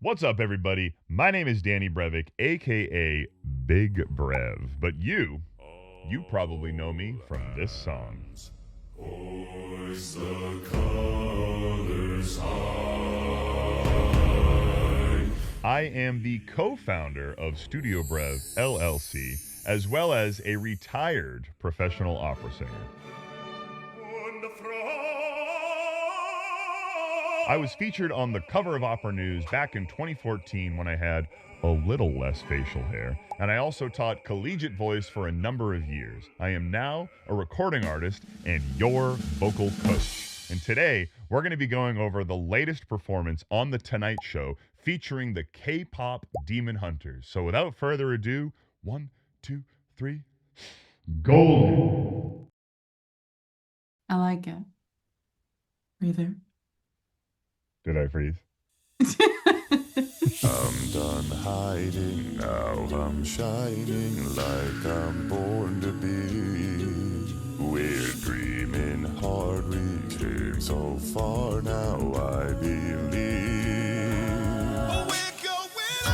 What's up, everybody? My name is Danny Brevik, aka Big Brev, but you probably know me from this song. Hoist the colors high. I am the co-founder of StudioBrev LLC, as well as a retired professional opera singer. I was featured on the cover of Opera News back in 2014 when I had a little less facial hair, and I also taught collegiate voice for a number of years. I am now a recording artist and your vocal coach. And today, we're going to be going over the latest performance on The Tonight Show featuring the K-Pop Demon Hunters. So without further ado, 1, 2, 3, golden. I like it. Are you there? Did I freeze? I'm done hiding, now I'm shining like I'm born to be. We're dreaming hard, we came so far, now I believe. Oh, we're going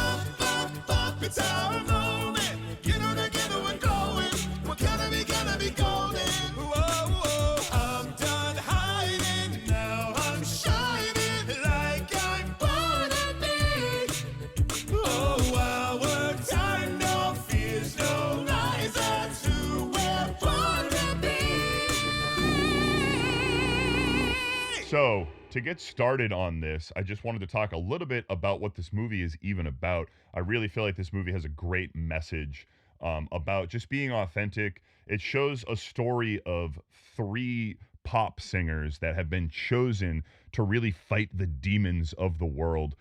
up, it's our moment. Get on together, we're going. We're gonna be golden. Whoa, whoa. I'm done hiding, now I'm shining like I'm born to be. Oh, our time, no fears, no lies, that's who we're born to be. So, to get started on this, I just wanted to talk a little bit about what this movie is even about. I really feel like this movie has a great message about just being authentic. It shows a story of three pop singers that have been chosen to really fight the demons of the world.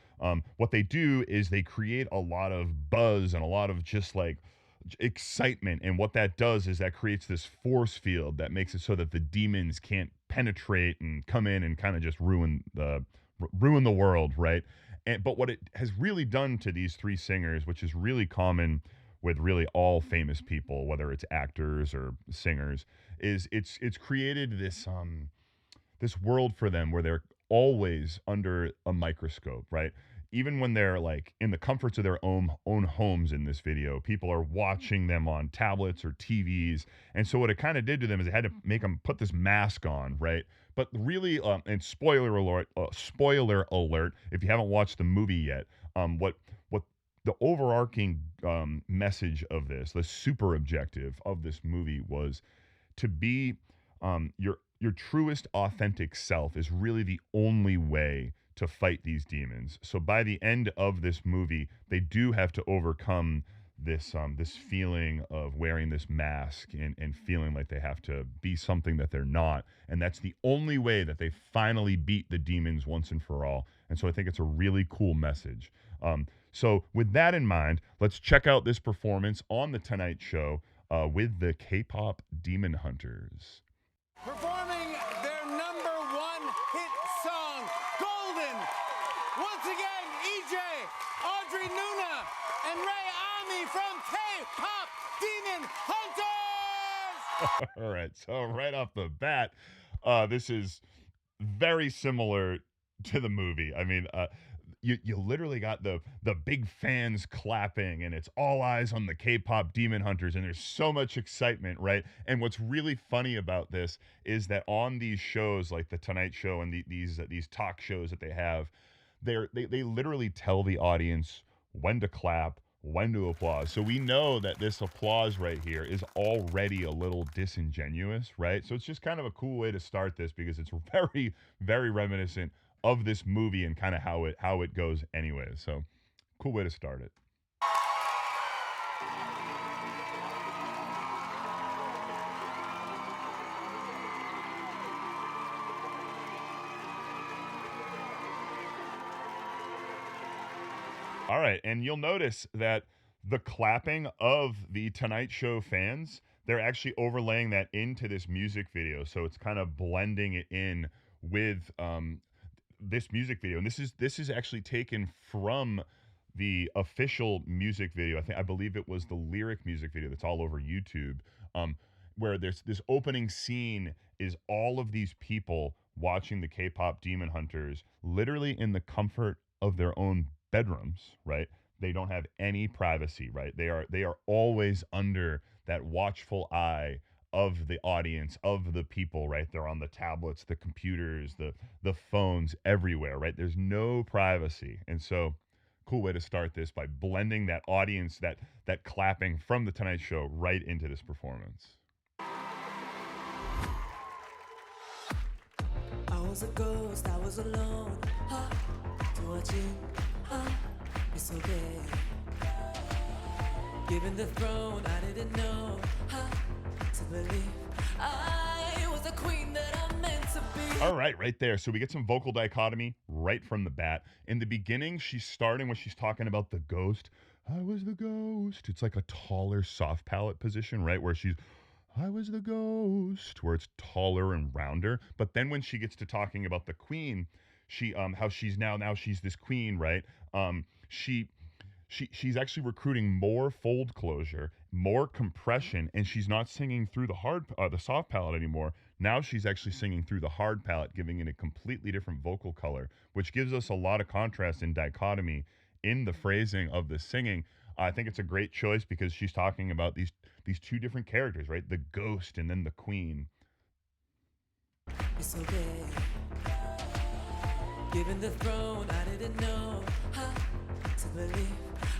What they do is they create a lot of buzz and a lot of just like excitement, and what that does is that creates this force field that makes it so that the demons can't penetrate and come in and kind of just ruin the world, right? But what it has really done to these three singers, which is really common with really all famous people, whether it's actors or singers, is it's created this world for them where they're always under a microscope, right? Even when they're like in the comforts of their own homes in this video, people are watching them on tablets or TVs. And so what it kind of did to them is it had to make them put this mask on, right? But really, and spoiler alert, if you haven't watched the movie yet, what the overarching message of this, the super objective of this movie was to be your truest authentic self is really the only way to fight these demons. So by the end of this movie, they do have to overcome this feeling of wearing this mask and feeling like they have to be something that they're not. And that's the only way that they finally beat the demons once and for all. And so I think it's a really cool message. So with that in mind, let's check out this performance on The Tonight Show with the K-Pop Demon Hunters. Performing their number one hit song, Golden. Once again, EJ, Audrey Nuna, and Ray Ami from K-Pop Demon Hunters! All right, so right off the bat, this is very similar to the movie. I mean, you literally got the big fans clapping, and it's all eyes on the K-Pop Demon Hunters, and there's so much excitement, right? And what's really funny about this is that on these shows like the Tonight Show and these talk shows that they have, they literally tell the audience when to clap, when to applause. So we know that this applause right here is already a little disingenuous, right? So it's just kind of a cool way to start this because it's very, very reminiscent of this movie and kind of how it goes anyway. So cool way to start it. All right, and you'll notice that the clapping of the Tonight Show fans, they're actually overlaying that into this music video. So it's kind of blending it in with this music video. And this is actually taken from the official music video. I believe it was the lyric music video that's all over YouTube. Where there's this opening scene is all of these people watching the K-pop Demon Hunters literally in the comfort of their own bedrooms, right? They don't have any privacy, right? They are always under that watchful eye of the audience, of the people, right? They're on the tablets, the computers, the phones everywhere, right? There's no privacy. And so cool way to start this by blending that audience, that clapping from the Tonight Show right into this performance. I was a ghost, I was alone. Watching, it's okay. Given the throne, I didn't know to believe I was the queen that I'm meant to be. All right there. So we get some vocal dichotomy right from the bat. In the beginning, she's starting when she's talking about the ghost. I was the ghost. It's like a taller, soft palate position, right? Where she's, I was the ghost, where it's taller and rounder. But then when she gets to talking about the queen, she how she's now she's this queen, right? She's actually recruiting more fold closure, more compression, and she's not singing through the soft palate anymore. Now she's actually singing through the hard palate, giving it a completely different vocal color, which gives us a lot of contrast and dichotomy in the phrasing of the singing. I think it's a great choice because she's talking about these two different characters, right? The ghost and then the queen. It's okay. Given the throne, I didn't know to believe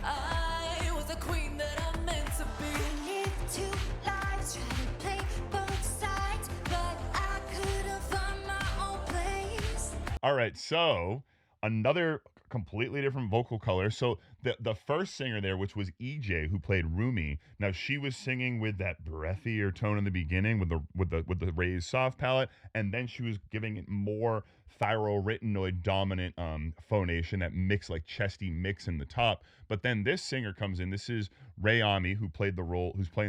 I was the queen that I'm meant to be. Live two lives, try to play both sides, but I couldn't find my own place. All right, so another completely different vocal color. So the first singer there, which was EJ, who played Rumi. Now she was singing with that breathier tone in the beginning, with the raised soft palate, and then she was giving it more thyroretinoid dominant phonation, that mix, like chesty mix in the top. But then this singer comes in. This is Ray Ami, who's playing the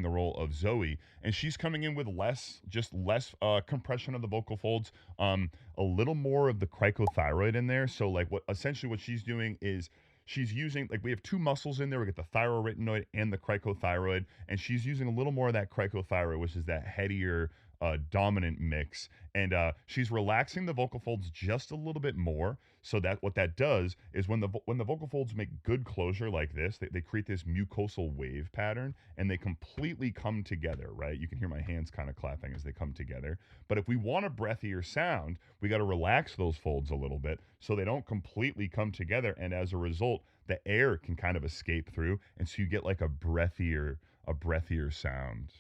role of Zoe, and she's coming in with less compression of the vocal folds, a little more of the cricothyroid in there. So like what she's doing is she's using, like, we have two muscles in there. We get the thyroretinoid and the cricothyroid, and she's using a little more of that cricothyroid, which is that headier dominant mix, and she's relaxing the vocal folds just a little bit more. So that what that does is when the vocal folds make good closure like this, they create this mucosal wave pattern, and they completely come together, right? You can hear my hands kind of clapping as they come together. But if we want a breathier sound, we got to relax those folds a little bit so they don't completely come together, and as a result, the air can kind of escape through, and so you get like a breathier sound.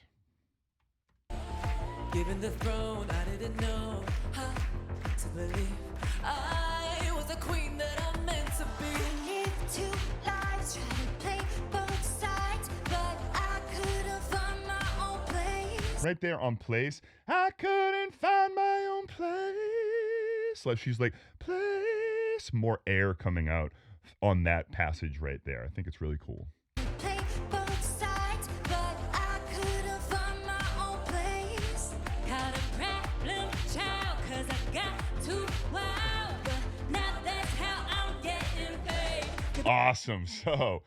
Given the throne, I didn't know to believe I was the queen that I'm meant to be. Live two lives, try to play both sides, but I couldn't find my own place. Right there on place, I couldn't find my own place. Like she's like, place, more air coming out on that passage right there. I think it's really cool. Play both sides, but I couldn't find my own place. Got a problem, child, 'cause I got too wild, but now that's how I'm getting paid. Awesome. So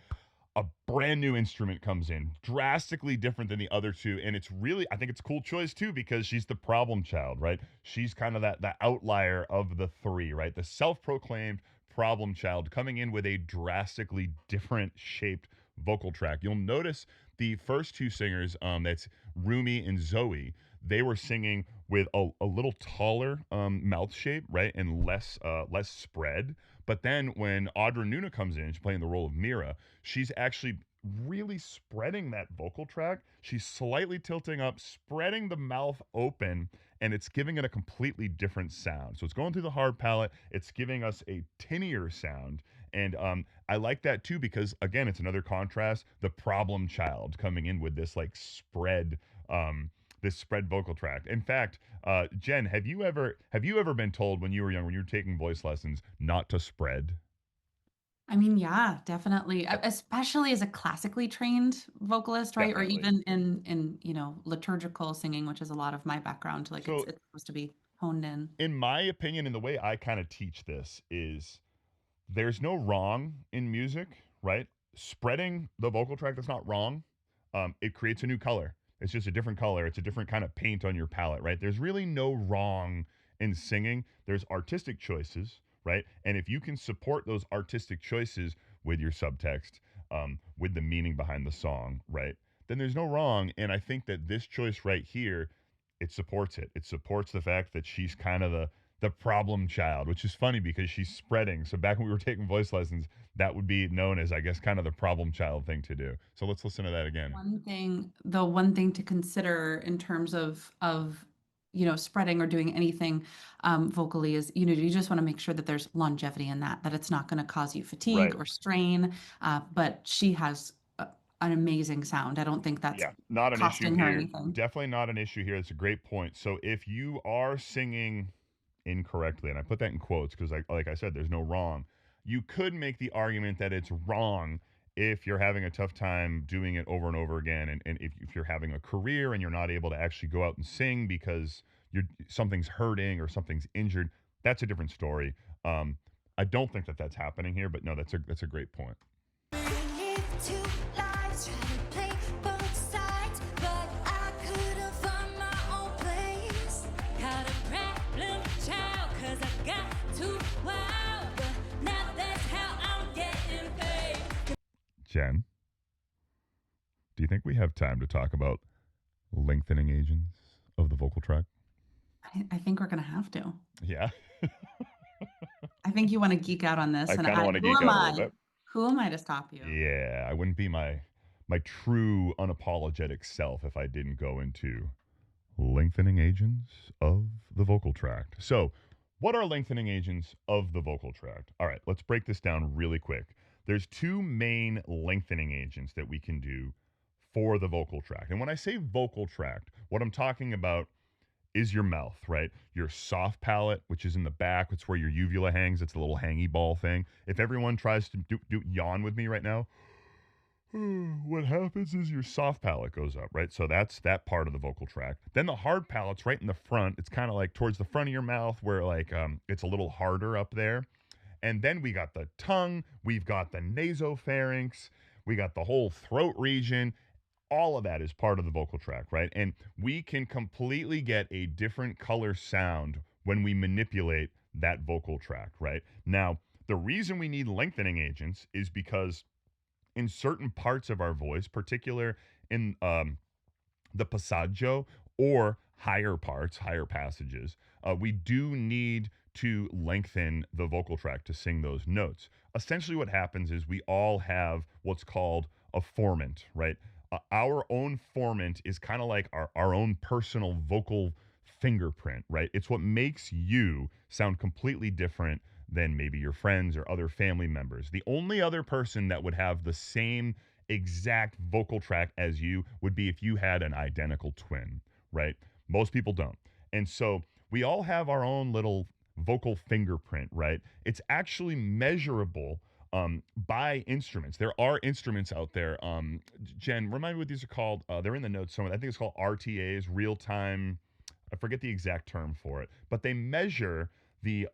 a brand new instrument comes in, drastically different than the other two, and it's really, I think it's a cool choice too, because she's the problem child, right? She's kind of that outlier of the three, right? The self-proclaimed problem child coming in with a drastically different shaped vocal track. You'll notice the first two singers, that's Rumi and Zoe, they were singing with a little taller mouth shape, right, and less spread. But then when Audra Nuna comes in, she's playing the role of Mira, she's actually really spreading that vocal track. She's slightly tilting up, spreading the mouth open, and it's giving it a completely different sound. So it's going through the hard palate. It's giving us a tinnier sound. And I like that too, because again, it's another contrast. The problem child coming in with this like spread, this spread vocal track. In fact, Jen, have you ever been told when you were young, when you were taking voice lessons, not to spread? I mean, yeah, definitely. Especially as a classically trained vocalist, right? Or Definitely. even in, liturgical singing, which is a lot of my background. Like So it's supposed to be honed in. in my opinion, and the way I kind of teach this is there's no wrong in music, right? Spreading the vocal track, that's not wrong. It creates a new color. It's just a different color. It's a different kind of paint on your palette, right? There's really no wrong in singing. There's artistic choices, right? And if you can support those artistic choices with your subtext, with the meaning behind the song, right? Then there's no wrong. And I think that this choice right here, it supports it. It supports the fact that she's kind of the problem child, which is funny because she's spreading. So back when we were taking voice lessons, that would be known as, I guess, kind of the problem child thing to do. So let's listen to that again. The one thing to consider in terms of spreading or doing anything vocally is you just want to make sure that there's longevity in that it's not going to cause you fatigue Right. or strain. But she has an amazing sound. I don't think that's Yeah, not an issue costing her here. anything. Definitely not an issue here. It's a great point. So if you are singing incorrectly, and I put that in quotes because, like I said, there's no wrong. You could make the argument that it's wrong if you're having a tough time doing it over and over again, and if you're having a career and you're not able to actually go out and sing because something's hurting or something's injured. That's a different story. I don't think that that's happening here, but no, that's a great point. We live two lives, try to play both sides, but I couldn't find my own place. Got a problem, child, 'cause I got too wild. But now that's how I'm getting paid. Jen, do you think we have time to talk about lengthening agents of the vocal tract? I think we're gonna have to. Yeah. I think you want to geek out on this, I and kinda wanna who geek am out a I? little bit. Who am I to stop you? Yeah, I wouldn't be my true unapologetic self if I didn't go into lengthening agents of the vocal tract. So, what are lengthening agents of the vocal tract? All right, let's break this down really quick. There's two main lengthening agents that we can do for the vocal tract. And when I say vocal tract, what I'm talking about is your mouth, right? Your soft palate, which is in the back. It's where your uvula hangs. It's a little hangy ball thing. If everyone tries to do yawn with me right now, what happens is your soft palate goes up, right? So that's that part of the vocal tract. Then the hard palate's right in the front. It's kind of like towards the front of your mouth where like it's a little harder up there. And then we got the tongue, we've got the nasopharynx, we got the whole throat region. All of that is part of the vocal tract, right? And we can completely get a different color sound when we manipulate that vocal tract, right? Now, the reason we need lengthening agents is because in certain parts of our voice, particular in the passaggio or higher parts, higher passages, we do need to lengthen the vocal tract to sing those notes. Essentially, what happens is we all have what's called a formant, right? Our own formant is kind of like our own personal vocal fingerprint, right? It's what makes you sound completely different than maybe your friends or other family members. The only other person that would have the same exact vocal tract as you would be if you had an identical twin, right? Most people don't. And so we all have our own little vocal fingerprint, right? It's actually measurable by instruments. There are instruments out there. Jen, remind me what these are called. They're in the notes somewhere. I think it's called RTAs, real time. I forget the exact term for it, but they measure the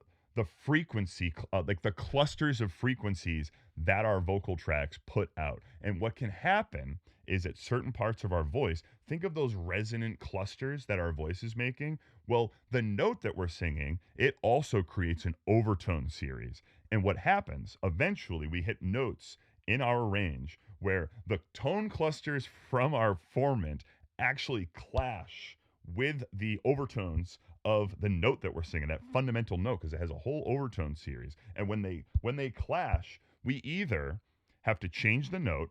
frequency, like the clusters of frequencies that our vocal tracts put out. And what can happen is at certain parts of our voice, think of those resonant clusters that our voice is making. Well, the note that we're singing, it also creates an overtone series. And what happens, eventually we hit notes in our range where the tone clusters from our formant actually clash with the overtones of the note that we're singing, that fundamental note, because it has a whole overtone series. And when they clash, we either have to change the note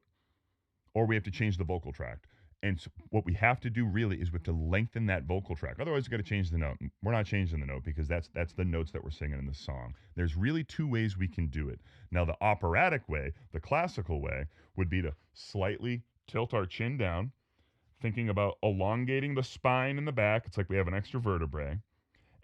or we have to change the vocal tract. And so what we have to do really is we have to lengthen that vocal tract. Otherwise, we've got to change the note. We're not changing the note because that's the notes that we're singing in the song. There's really two ways we can do it. Now, the operatic way, the classical way, would be to slightly tilt our chin down, thinking about elongating the spine in the back. It's like we have an extra vertebrae.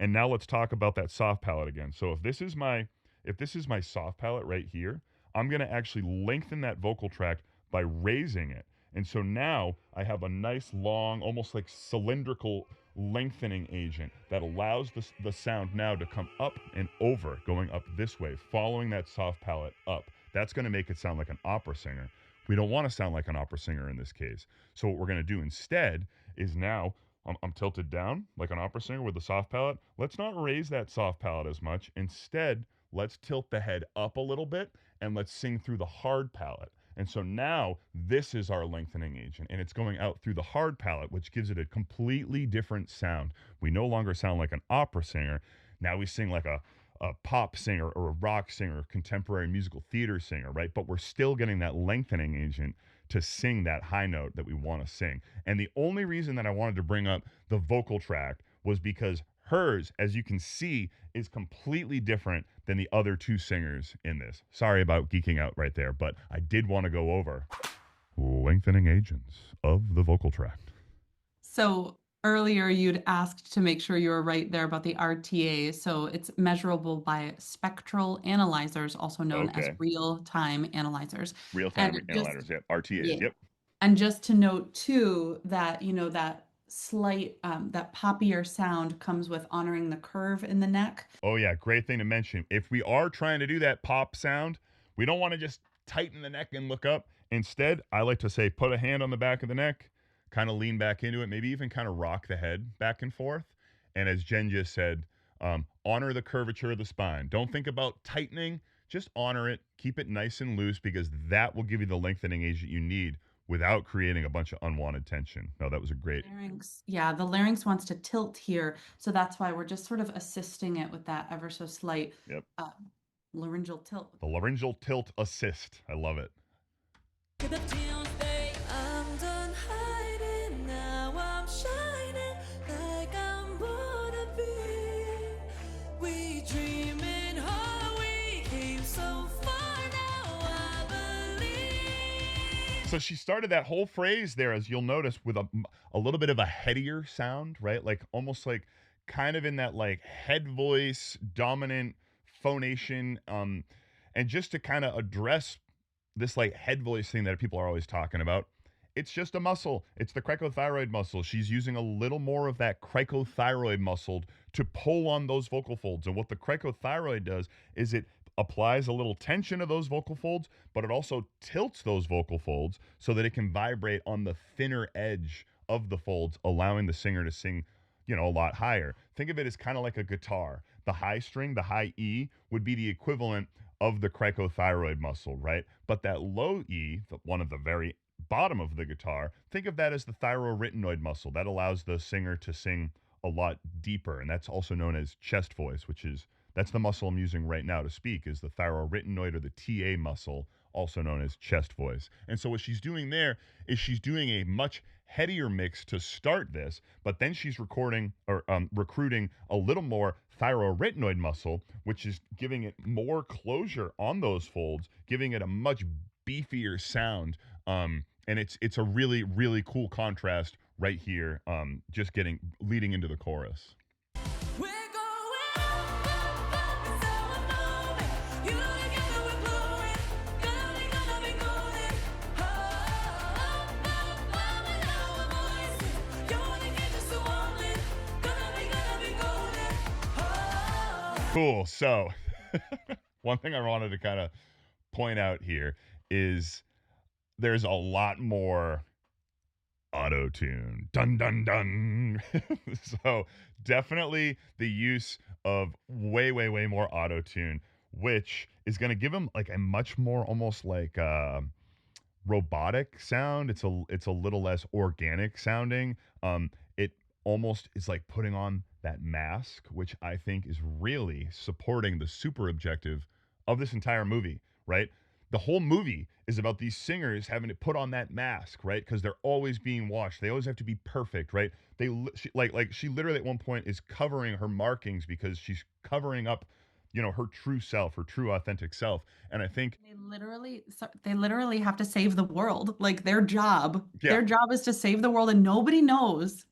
And now let's talk about that soft palate again. So if this is my soft palate right here, I'm going to actually lengthen that vocal tract by raising it. And so now I have a nice long, almost like cylindrical lengthening agent that allows the sound now to come up and over, going up this way, following that soft palate up. That's going to make it sound like an opera singer. We don't want to sound like an opera singer in this case. So what we're going to do instead is now I'm tilted down like an opera singer with the soft palate. Let's not raise that soft palate as much. Instead, let's tilt the head up a little bit and let's sing through the hard palate. And so now this is our lengthening agent, and it's going out through the hard palate, which gives it a completely different sound. We no longer sound like an opera singer. Now we sing like a pop singer or a rock singer, contemporary musical theater singer, right? But we're still getting that lengthening agent to sing that high note that we want to sing. And the only reason that I wanted to bring up the vocal track was because hers, as you can see, is completely different than the other two singers in this. Sorry about geeking out right there, but I did want to go over lengthening agents of the vocal tract. So earlier you'd asked to make sure you were right there about the RTA. So it's measurable by spectral analyzers, also known as Okay. real-time analyzers. Real-time And analyzers, yep. RTAs, yeah. yep. And just to note too that, that slight, that poppier sound comes with honoring the curve in the neck. Oh yeah, great thing to mention. If we are trying to do that pop sound, we don't want to just tighten the neck and look up. Instead, I like to say put a hand on the back of the neck, kind of lean back into it, maybe even kind of rock the head back and forth. And as Jen just said, honor the curvature of the spine. Don't think about tightening, just honor it. Keep it nice and loose because that will give you the lengthening agent you need without creating a bunch of unwanted tension. No, that was a great. Larynx, yeah, the larynx wants to tilt here. So that's why we're just sort of assisting it with that ever so slight Yep. Laryngeal tilt. The laryngeal tilt assist. I love it. Get the tunes, babe. I'm done hiding, now I'm shining like I'm born to be. We dreaming hard, we came so far, now I believe. So she started that whole phrase there, as you'll notice, with a little bit of a headier sound, right? Like almost like kind of in that like head voice, dominant phonation, and just to kind of address this like head voice thing that people are always talking about. It's just a muscle. It's the cricothyroid muscle. She's using a little more of that cricothyroid muscle to pull on those vocal folds. And what the cricothyroid does is it applies a little tension to those vocal folds, but it also tilts those vocal folds so that it can vibrate on the thinner edge of the folds, allowing the singer to sing, a lot higher. Think of it as kind of like a guitar. The high string, the high E, would be the equivalent of the cricothyroid muscle, right? But that low E, one of the very bottom of the guitar, think of that as the thyroarytenoid muscle. That allows the singer to sing a lot deeper, and that's also known as chest voice, that's the muscle I'm using right now to speak, is the thyroarytenoid or the TA muscle, also known as chest voice. And so what she's doing there is she's doing a much headier mix to start this, but then she's recruiting a little more thyroarytenoid muscle, which is giving it more closure on those folds, giving it a much beefier sound. And it's a really, really cool contrast right here, just leading into the chorus. We're going up, up, up, it's our moment. You know together we're glowing. Gonna be golden. Up, up, up, and our voices. You wanna get just a woman. Gonna be golden. Cool. So one thing I wanted to kind of point out here is there's a lot more auto-tune. Dun, dun, dun. So definitely the use of way, way, way more auto-tune, which is going to give him like a much more almost like robotic sound. It's a little less organic sounding. It almost is like putting on that mask, which I think is really supporting the super objective of this entire movie, right? The whole movie is about these singers having to put on that mask, right? Because they're always being watched. They always have to be perfect, right? She literally at one point is covering her markings because she's covering up, her true self, her true authentic self. And I think They literally have to save the world. Like their job Yeah. is to save the world, and nobody knows.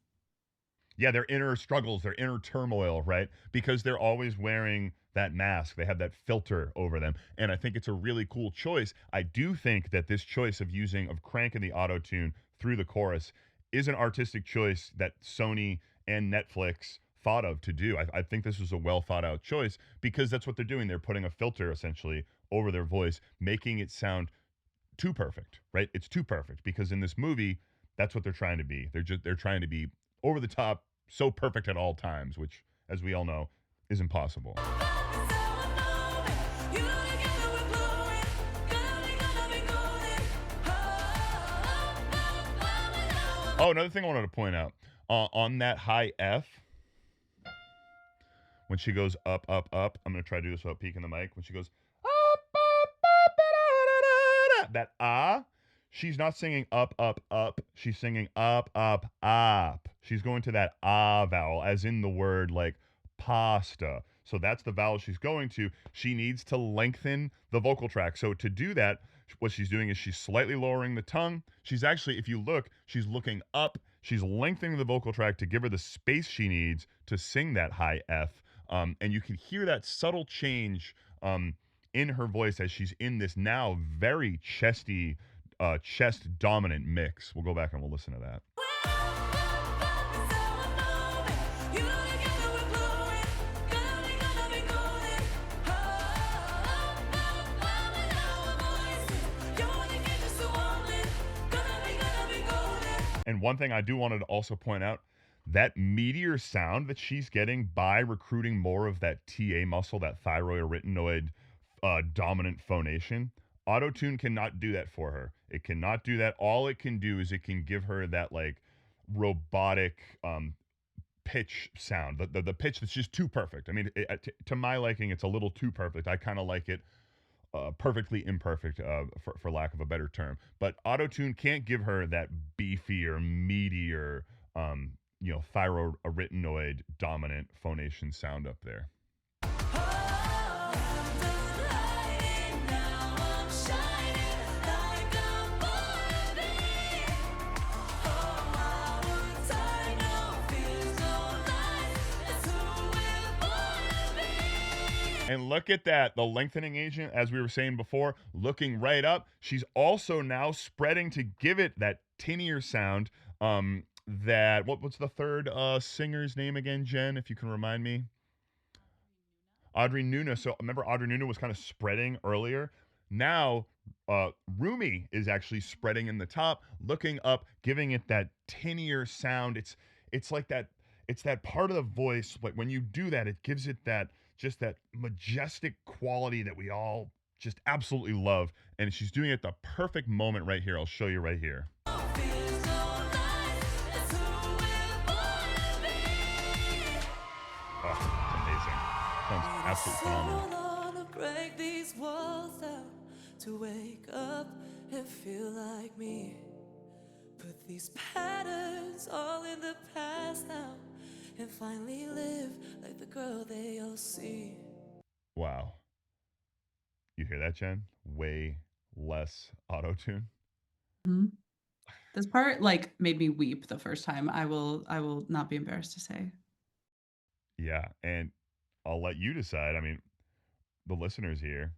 Yeah, their inner struggles, their inner turmoil, right? Because they're always wearing that mask. They have that filter over them. And I think it's a really cool choice. I do think that this choice of cranking the auto-tune through the chorus is an artistic choice that Sony and Netflix thought of to do. I think this was a well thought out choice because that's what they're doing. They're putting a filter essentially over their voice, making it sound too perfect, right? It's too perfect because in this movie, that's what they're trying to be. They're trying to be over the top, so perfect at all times, which, as we all know, is impossible. It's our moment. You know together we're glowing. Gonna be golden. Oh, another thing I wanted to point out on that high F, when she goes up, up, up. I'm gonna try to do this without peeking the mic. When she goes up, up, up, da, da, da, da, that ah, she's not singing up, up, up. She's singing up, up, up. She's going to that ah vowel, as in the word like pasta. So that's the vowel she's going to. She needs to lengthen the vocal track. So to do that, what she's doing is she's slightly lowering the tongue. She's actually, if you look, she's looking up. She's lengthening the vocal track to give her the space she needs to sing that high F. And you can hear that subtle change in her voice as she's in this now very chesty, chest dominant mix. We'll go back and we'll listen to that. And one thing I do wanted to also point out, that meteor sound that she's getting by recruiting more of that TA muscle, that thyroid dominant phonation, autotune cannot do that for her. It cannot do that. All it can do is it can give her that like robotic pitch sound, the pitch that's just too perfect. I mean, to my liking, it's a little too perfect. I kind of like it perfectly imperfect, for lack of a better term. But autotune can't give her that beefier, meatier, thyroid dominant phonation sound up there. And look at that, the lengthening agent, as we were saying before, looking right up. She's also now spreading to give it that tinnier sound. What's the third singer's name again, Jen, if you can remind me? Audrey Nuna. So remember, Audrey Nuna was kind of spreading earlier. Now, Rumi is actually spreading in the top, looking up, giving it that tinnier sound. It's like that. It's that part of the voice. Like when you do that, it gives it that majestic quality that we all just absolutely love. And she's doing it at the perfect moment right here. I'll show you right here. Oh, it's amazing. Sounds absolutely phenomenal. Break these walls down to wake up and feel like me. Put these patterns all in the past now and finally live like the girl they all see. Wow. You hear that, Jen? Way less auto-tune. Mm-hmm. This part made me weep the first time. I will not be embarrassed to say. Yeah, and I'll let you decide. I mean, the listeners here,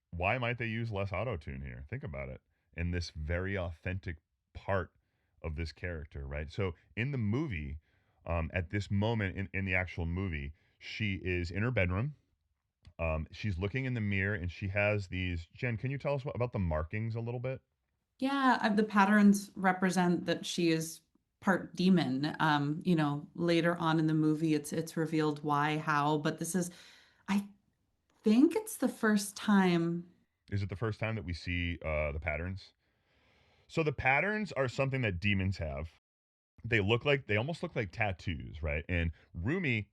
why might they use less auto-tune here? Think about it. In this very authentic part of this character, right? So in the movie, at this moment in the actual movie, she is in her bedroom. She's looking in the mirror and she has these. Jen, can you tell us about the markings a little bit? Yeah, the patterns represent that she is part demon. Later on in the movie, it's revealed why, how, but I think it's the first time. Is it the first time that we see the patterns? So the patterns are something that demons have. They almost look like tattoos, right? And Rumi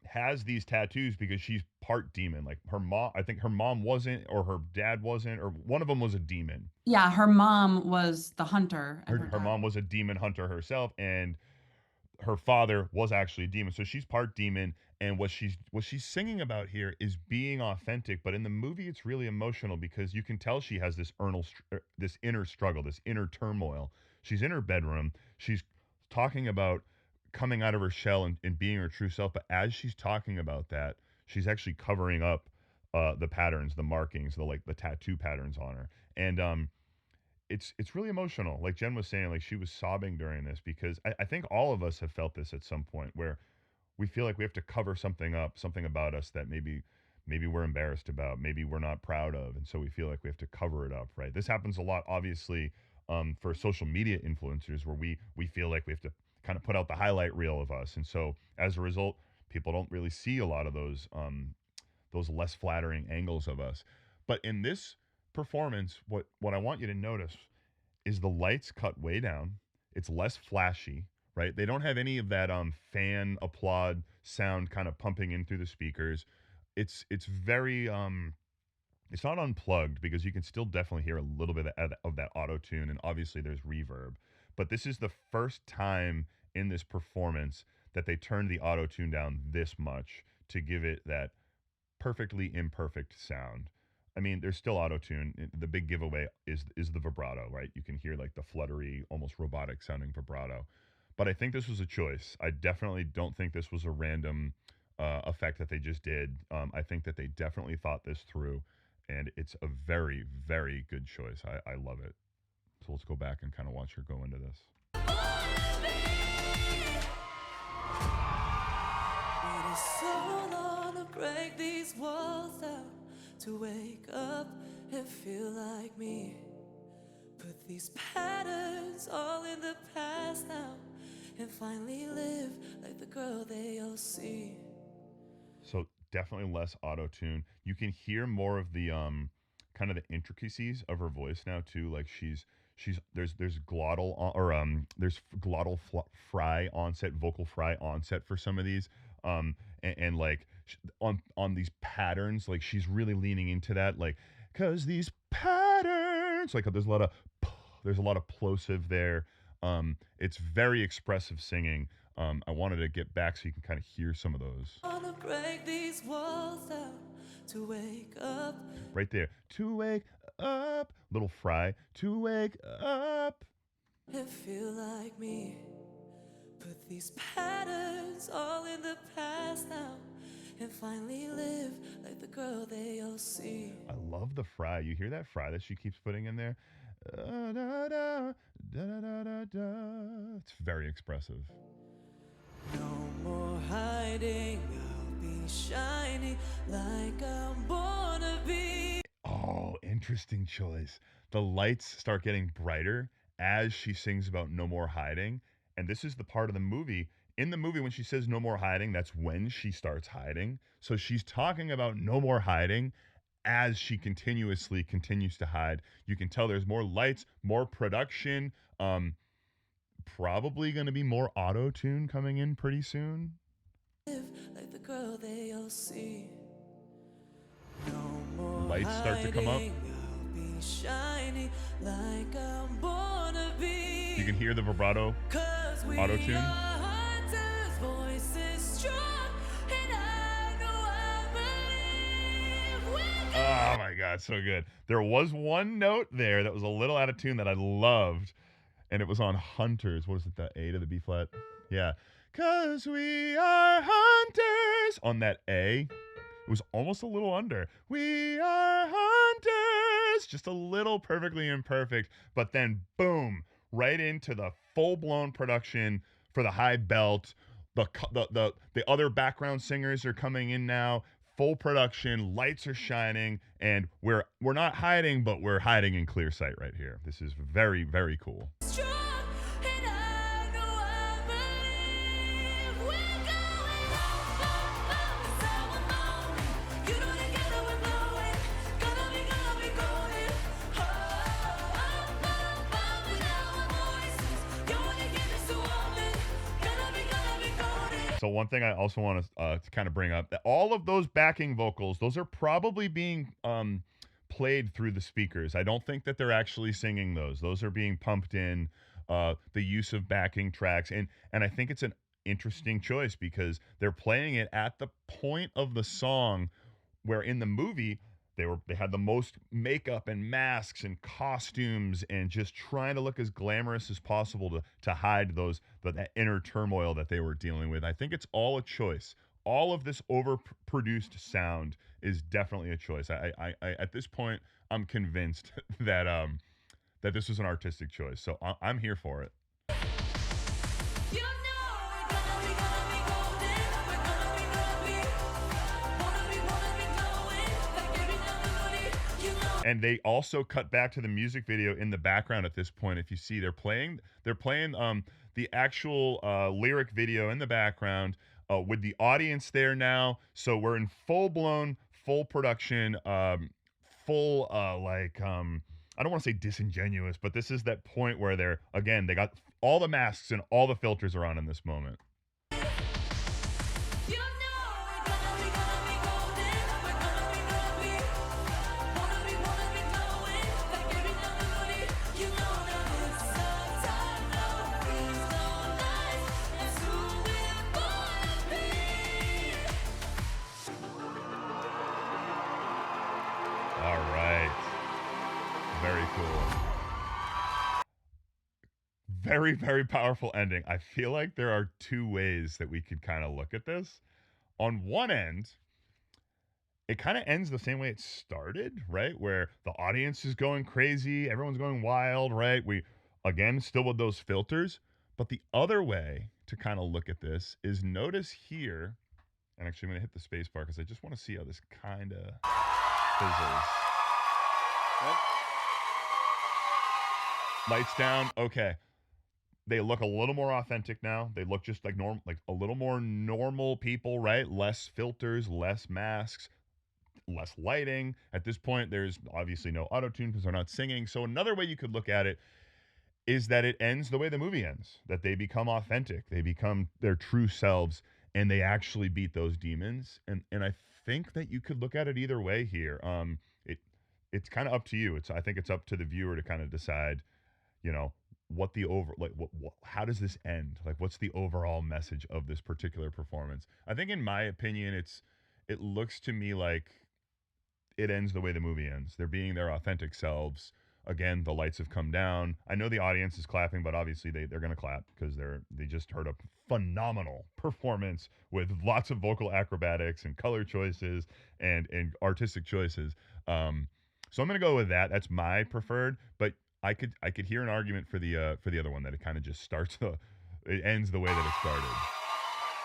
has these tattoos because she's part demon. Like her mom, I think her mom wasn't, or her dad wasn't, or one of them was a demon. Yeah, her mom was the hunter. And Her mom was a demon hunter herself, and her father was actually a demon. So she's part demon, and what she's singing about here is being authentic. But in the movie, it's really emotional because you can tell she has this inner struggle, this inner turmoil. She's in her bedroom. She's talking about coming out of her shell and being her true self. But as she's talking about that, she's actually covering up the patterns, the markings, the tattoo patterns on her. And it's really emotional. Like Jen was saying, like she was sobbing during this because I think all of us have felt this at some point where we feel like we have to cover something up, something about us that maybe we're embarrassed about, maybe we're not proud of, and so we feel like we have to cover it up, right? This happens a lot, obviously, for social media influencers, where we feel like we have to kind of put out the highlight reel of us, and so as a result, people don't really see a lot of those less flattering angles of us. But in this performance, what I want you to notice is the lights cut way down. It's less flashy, right? They don't have any of that fan applaud sound kind of pumping in through the speakers. It's very it's not unplugged because you can still definitely hear a little bit of that auto tune, and obviously there's reverb. But this is the first time in this performance that they turned the auto tune down this much to give it that perfectly imperfect sound. I mean, there's still auto tune. The big giveaway is the vibrato, right? You can hear like the fluttery, almost robotic sounding vibrato. But I think this was a choice. I definitely don't think this was a random effect that they just did. I think that they definitely thought this through, and it's a very, very good choice. I love it. So let's go back and kind of watch her go into this. It is so long to break these walls down, to wake up and feel like me. Put these patterns all in the past now, and finally live like the girl they all see. So definitely less auto tune. You can hear more of the kind of the intricacies of her voice now too. Like she's there's glottal there's glottal fry onset, vocal fry onset for some of these. And like on these patterns, like she's really leaning into that, like, cause these patterns, like there's a lot of plosive there. It's very expressive singing. I wanted to get back so you can kind of hear some of those. Wanna break these walls down, to wake up. Right there. To wake up. Little fry. To wake up. And feel like me. Put these patterns all in the past now, and finally live like the girl they all see. I love the fry. You hear that fry that she keeps putting in there? Da, da, da, da, da, da, da. It's very expressive. No more hiding, I'll be shining like I'm born to be. Oh, interesting choice. The lights start getting brighter as she sings about no more hiding. And this is the part of the movie. In the movie, when she says no more hiding, that's when she starts hiding. So she's talking about no more hiding as she continues to hide. You can tell there's more lights, more production. Probably going to be more auto tune coming in pretty soon. Live like the girl they all see. No more Lights start to come up. I'll be shining like I'm born to be. You can hear the vibrato auto tune. Hunters, voices strong, and I know I believe we Oh my God, so good. There was one note there that was a little out of tune that I loved, and it was on Hunters. What is it, the A to the B flat? Yeah. 'Cause we are hunters. On that A, it was almost a little under. We are hunters. Just a little perfectly imperfect, but then boom, right into the full-blown production for the high belt. The other background singers are coming in now. Full production, lights are shining, and we're not hiding, but we're hiding in clear sight right here. This is very, very cool. strong, and I know I believe we're going up, up, up, so alone. You know together we're blowing, gonna be going up, up, with our voices. You wanna give us a woman, gonna be going. So one thing I also want to kind of bring up, that all of those backing vocals, those are probably being played through the speakers. I don't think that they're actually singing those. Those are being pumped in, the use of backing tracks. And I think it's an interesting choice because they're playing it at the point of the song where in the movie they had the most makeup and masks and costumes and just trying to look as glamorous as possible to hide that inner turmoil that they were dealing with. I think it's all a choice. All of this overproduced sound is definitely a choice. I at this point I'm convinced that that this was an artistic choice. So I'm here for it. You know we're gonna be golden, we're gonna be wanna be glowing, like every melody, you know. And they also cut back to the music video in the background at this point. If you see, they're playing the actual lyric video in the background with the audience there now. So we're in full full production, full I don't want to say disingenuous, but this is that point where they got all the masks and all the filters are on in this moment. You know we're gonna be golden. We're gonna be wanna be glowing like every nobody. You know that it's our time. No fears, no lies. That's who we're gonna be. All right. Very cool. Very, very powerful ending. I feel like there are two ways that we could kind of look at this. On one end, it kind of ends the same way it started, right? Where the audience is going crazy, everyone's going wild, right? We, again, still with those filters. But the other way to kind of look at this is notice here, and actually I'm going to hit the space bar because I just want to see how this kind of fizzles. Lights down. Okay. They look a little more authentic now. They look just like normal, like a little more normal people, right? Less filters, less masks, less lighting. At this point, there's obviously no auto-tune because they're not singing. So another way you could look at it is that it ends the way the movie ends, that they become authentic. They become their true selves and they actually beat those demons. And I think that you could look at it either way here. It's kind of up to you. I think it's up to the viewer to kind of decide, you know, what the how does this end? Like, what's the overall message of this particular performance? I think, in my opinion, it looks to me like it ends the way the movie ends. They're being their authentic selves. Again, the lights have come down. I know the audience is clapping, but obviously they're going to clap because they just heard a phenomenal performance with lots of vocal acrobatics and color choices and artistic choices. So I'm going to go with that. That's my preferred, but I could hear an argument for the other one, that it kind of just it ends the way that it started.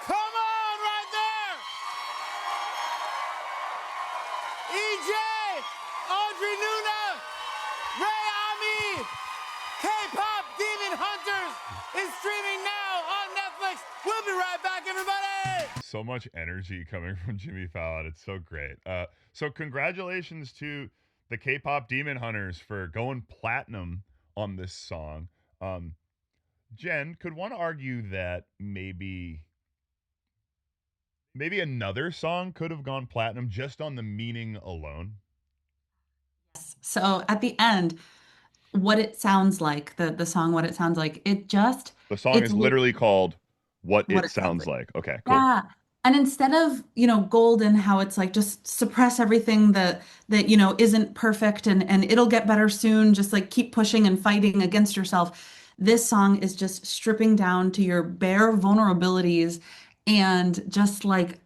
Come on, right there! EJ, Audrey Nuna, Ray Ami, KPop Demon Hunters is streaming now on Netflix. We'll be right back, everybody! So much energy coming from Jimmy Fallon. It's so great. So congratulations to the K-pop Demon Hunters for going platinum on this song. Jen, could one argue that maybe another song could have gone platinum just on the meaning alone? So at the end, what it sounds like, the song, what it sounds like, The song it's is literally called What what It Sounds Like. Okay, cool. Yeah. And instead of, golden, how it's like just suppress everything that isn't perfect and it'll get better soon, just like keep pushing and fighting against yourself. This song is just stripping down to your bare vulnerabilities and just like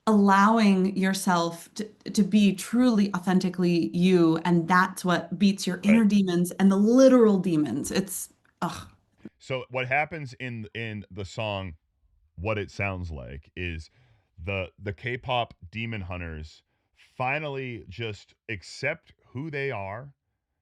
allowing yourself to be truly authentically you. And that's what beats your inner Right. demons and the literal demons. Ugh. So what happens in the song What It Sounds Like is the K-pop Demon Hunters finally just accept who they are.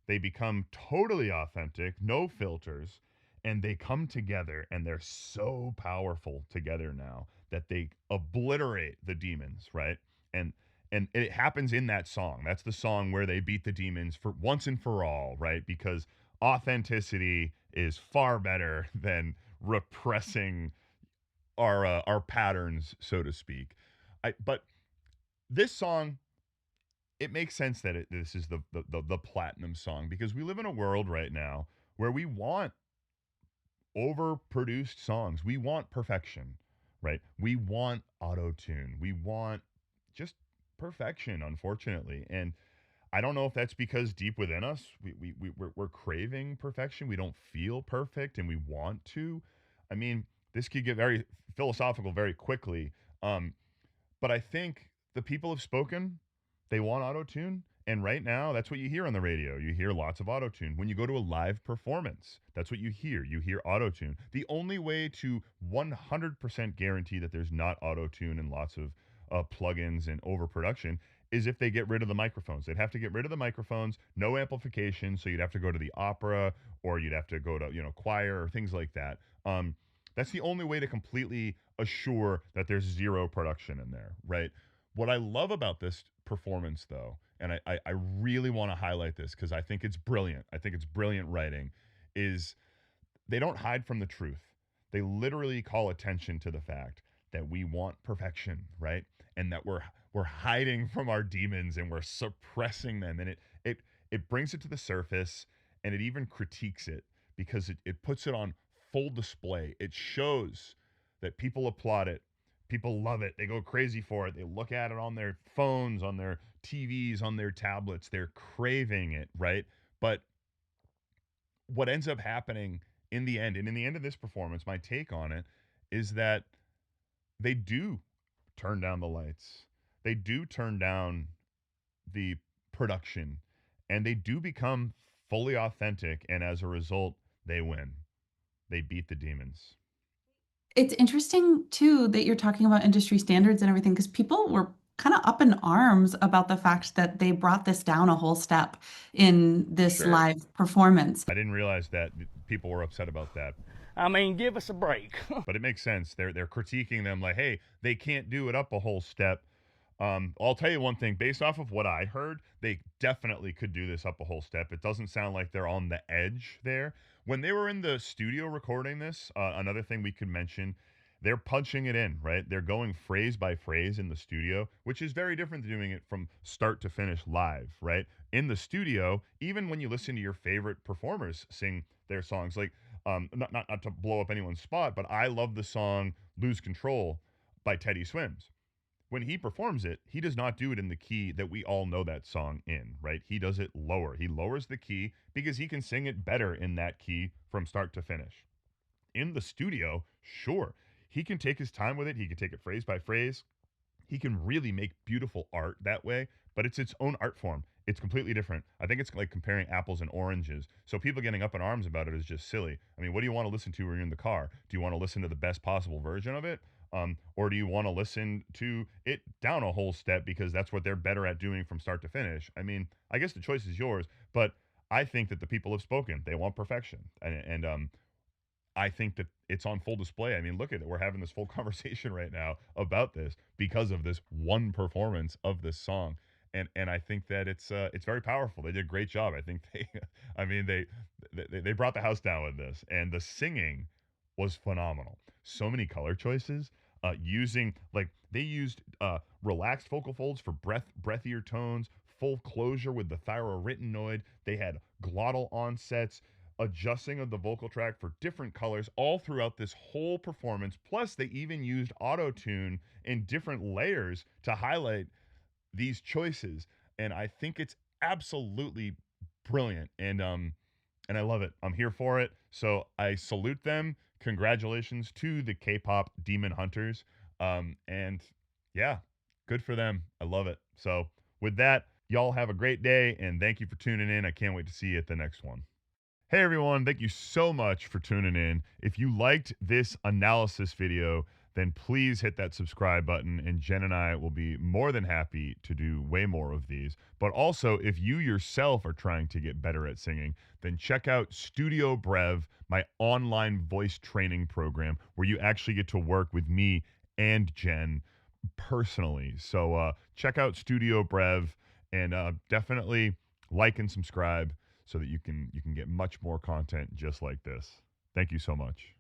They become totally authentic, no filters, and they come together and they're so powerful together now that they obliterate the demons, right? And it happens in that song. That's the song where they beat the demons for once and for all, right? Because authenticity is far better than repressing our patterns, so to speak. But this song, it makes sense that this is the platinum song because we live in a world right now where we want overproduced songs. We want perfection, right? We want auto-tune. We want just perfection, unfortunately. And I don't know if that's because deep within us, we're craving perfection. We don't feel perfect and we want to. I mean, this could get very philosophical very quickly. But I think the people have spoken. They want auto-tune. And right now, that's what you hear on the radio. You hear lots of auto-tune. When you go to a live performance, that's what you hear. You hear auto-tune. The only way to 100% guarantee that there's not auto-tune and lots of plugins and overproduction is if they get rid of the microphones. They'd have to get rid of the microphones, no amplification, so you'd have to go to the opera or you'd have to go to, choir or things like that. That's the only way to completely assure that there's zero production in there, right? What I love about this performance, though, and I really want to highlight this because I think it's brilliant. I think it's brilliant writing, is they don't hide from the truth. They literally call attention to the fact that we want perfection, right? And that we're hiding from our demons and we're suppressing them. And it brings it to the surface, and it even critiques it because it puts it on full display. It shows that people applaud it. People love it. They go crazy for it. They look at it on their phones, on their TVs, on their tablets. They're craving it, right? But what ends up happening in the end, and in the end of this performance, my take on it is that they do turn down the lights. They do turn down the production, and they do become fully authentic. And as a result, they win. They beat the demons. It's interesting too that you're talking about industry standards and everything, because people were kind of up in arms about the fact that they brought this down a whole step in this Sure. live performance. I didn't realize that people were upset about that. I mean, give us a break. But it makes sense. They're critiquing them like, hey, they can't do it up a whole step. I'll tell you one thing, based off of what I heard, they definitely could do this up a whole step. It doesn't sound like they're on the edge there. When they were in the studio recording this, another thing we could mention, they're punching it in, right? They're going phrase by phrase in the studio, which is very different than doing it from start to finish live, right? In the studio, even when you listen to your favorite performers sing their songs, like not to blow up anyone's spot, but I love the song "Lose Control" by Teddy Swims. When he performs it, he does not do it in the key that we all know that song in, right? He does it lower. He lowers the key because he can sing it better in that key from start to finish. In the studio, sure, he can take his time with it. He can take it phrase by phrase. He can really make beautiful art that way, but it's its own art form. It's completely different. I think it's like comparing apples and oranges. So people getting up in arms about it is just silly. I mean, what do you want to listen to when you're in the car? Do you want to listen to the best possible version of it? Or do you want to listen to it down a whole step because that's what they're better at doing from start to finish? I mean, I guess the choice is yours, but I think that the people have spoken. They want perfection. And I think that it's on full display. I mean, look at it. We're having this full conversation right now about this because of this one performance of this song. And I think that it's very powerful. They did a great job. I think they brought the house down with this, and the singing was phenomenal. So many color choices, using like they used relaxed vocal folds for breathier tones, full closure with the thyroretinoid. They had glottal onsets, adjusting of the vocal track for different colors all throughout this whole performance. Plus, they even used auto tune in different layers to highlight these choices, and I think it's absolutely brilliant, and I love it. I'm here for it, so I salute them. Congratulations to the K-pop Demon Hunters, and yeah, good for them. I love it. So with that, y'all have a great day, and thank you for tuning in. I can't wait to see you at the next one. Hey everyone, thank you so much for tuning in. If you liked this analysis video, then please hit that subscribe button, and Jen and I will be more than happy to do way more of these. But also, if you yourself are trying to get better at singing, then check out StudioBrev, my online voice training program, where you actually get to work with me and Jen personally. So check out StudioBrev, and definitely like and subscribe so that you can get much more content just like this. Thank you so much.